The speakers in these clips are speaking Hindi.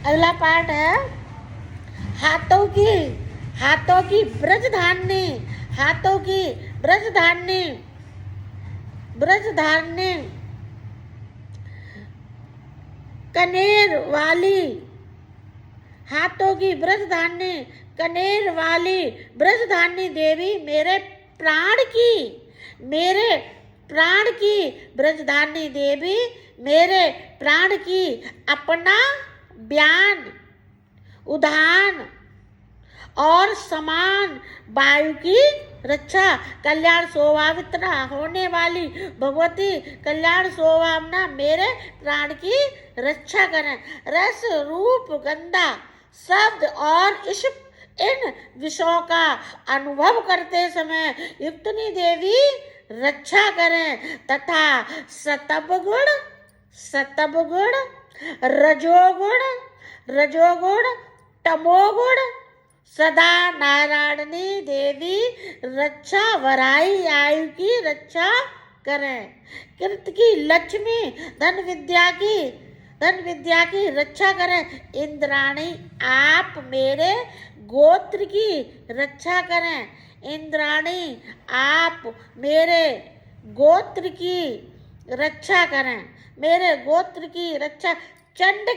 अगला पाठ है हाथों की ब्रजधारणी, हाथों की ब्रजधारणी, ब्रजधारणी कनेर वाली, हाथों की ब्रजधारणी कनेर वाली ब्रजधारणी देवी मेरे प्राण की, मेरे प्राण की ब्रजधारणी देवी मेरे प्राण की अपना बयान उदान और समान वायु की रक्षा, कल्याण शोभावित्रा होने वाली भगवती कल्याण शोभावना मेरे प्राण की रक्षा करें। रस रूप गंधा शब्द और इस इन विषयों का अनुभव करते समय युक्तनी देवी रक्षा करें तथा सतबगुण रजोगुण तमोगुण सदा नारायणी देवी रक्षा वराई आयु की रक्षा करें। कृत की लक्ष्मी धन विद्या की रक्षा करें। इंद्राणी आप मेरे गोत्र की रक्षा करें। इंद्राणी आप मेरे गोत्र की रक्षा करें, मेरे गोत्र की रक्षा। चंड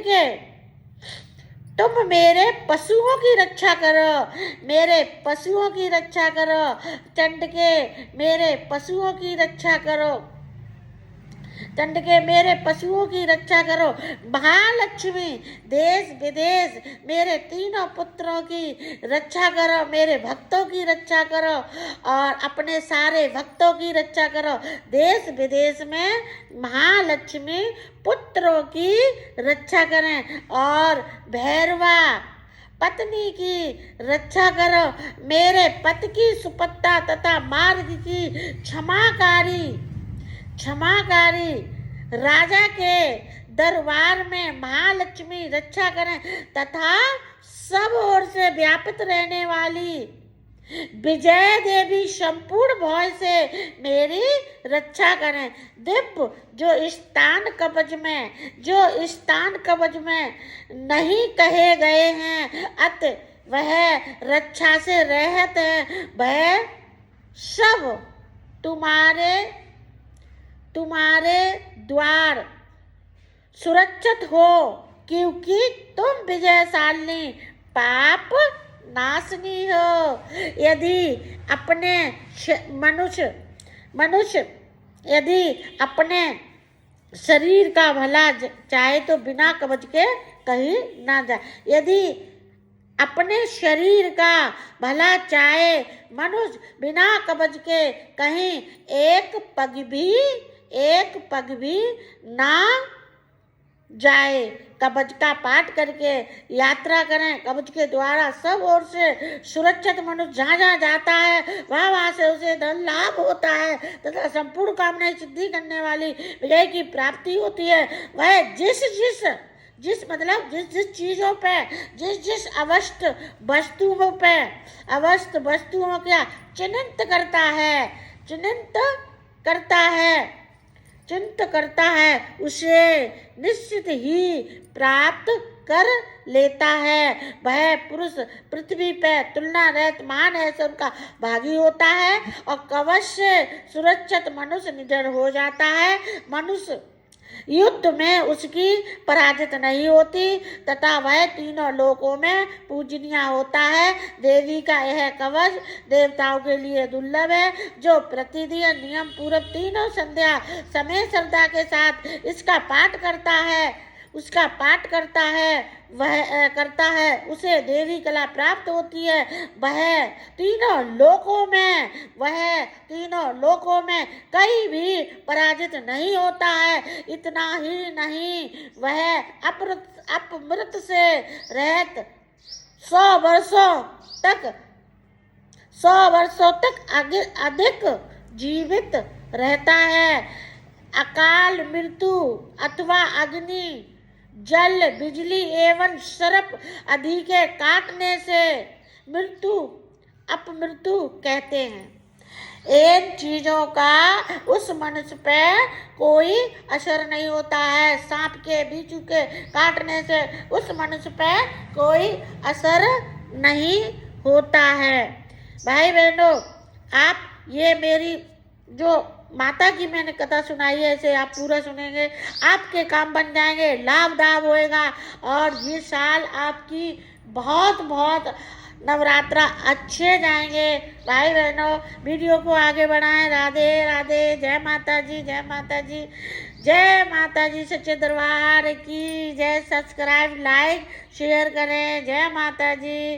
के तुम मेरे पशुओं की रक्षा करो, मेरे पशुओं की रक्षा करो। चंड के मेरे पशुओं की रक्षा करो, चंड के मेरे पशुओं की रक्षा करो। महालक्ष्मी देश विदेश मेरे तीनों पुत्रों की रक्षा करो, मेरे भक्तों की रक्षा करो और अपने सारे भक्तों की रक्षा करो। देश विदेश में महालक्ष्मी पुत्रों की रक्षा करें और भैरवा पत्नी की रक्षा करो। मेरे पति की सुपत्ता तथा मार्ग की क्षमाकारी राजा के दरबार में महालक्ष्मी रक्षा करें तथा सब ओर से व्यापित रहने वाली विजय देवी संपूर्ण भय से मेरी रक्षा करें। दिव्य जो स्थान कवच में नहीं कहे गए हैं अत वह रक्षा से रहत है, वह सब तुम्हारे द्वार सुरक्षित हो क्योंकि तुम विजयशालिनी पाप नाशनी हो। यदि अपने मनुष्य यदि अपने शरीर का भला चाहे तो बिना कवच के कहीं ना जाए। यदि अपने शरीर का भला चाहे मनुष्य बिना कवच के कहीं एक पग भी ना जाए। कवच का पाठ करके यात्रा करें। कवच के द्वारा सब ओर से सुरक्षित मनुष्य जहाँ जहाँ जाता है वहाँ से उसे धन लाभ होता है तथा संपूर्ण कामनाएं सिद्धि करने वाली विजय की प्राप्ति होती है। वह जिस चीजों पे जिस अवस्थ वस्तुओं का चिंत करता है उसे निश्चित ही प्राप्त कर लेता है। वह पुरुष पृथ्वी पे तुलना रहित महान है से उनका भागी होता है और कवच से सुरक्षित मनुष्य निडर हो जाता है। मनुष्य युद्ध में उसकी पराजित नहीं होती तथा वह तीनों लोकों में पूजनीय होता है। देवी का यह कवच देवताओं के लिए दुर्लभ है। जो प्रतिदिन नियम पूर्वक तीनों संध्या समय श्रद्धा के साथ इसका पाठ करता है उसे देवी कला प्राप्त होती है। वह तीनों लोकों में कहीं भी पराजित नहीं होता है। इतना ही नहीं वह अपमृत से रहत 100 वर्षों तक अधिक जीवित रहता है। अकाल मृत्यु अथवा अग्नि जल बिजली एवं सर्प आदि के काटने से अपमृत्यु कहते हैं। इन चीजों का उस मनुष्य पे कोई असर नहीं होता है। सांप के बिच्छू के काटने से उस मनुष्य पे कोई असर नहीं होता है। भाई बहनों, आप ये मेरी जो माता की मैंने कथा सुनाई है, इसे आप पूरा सुनेंगे, आपके काम बन जाएंगे, लाभदायक होएगा और ये साल आपकी बहुत बहुत नवरात्रा अच्छे जाएंगे। भाई बहनों, वीडियो को आगे बढ़ाएं। राधे राधे, जय माता जी, जय माता जी, जय माता जी, सच्चे दरबार की जय। सब्सक्राइब, लाइक, शेयर करें। जय माता जी।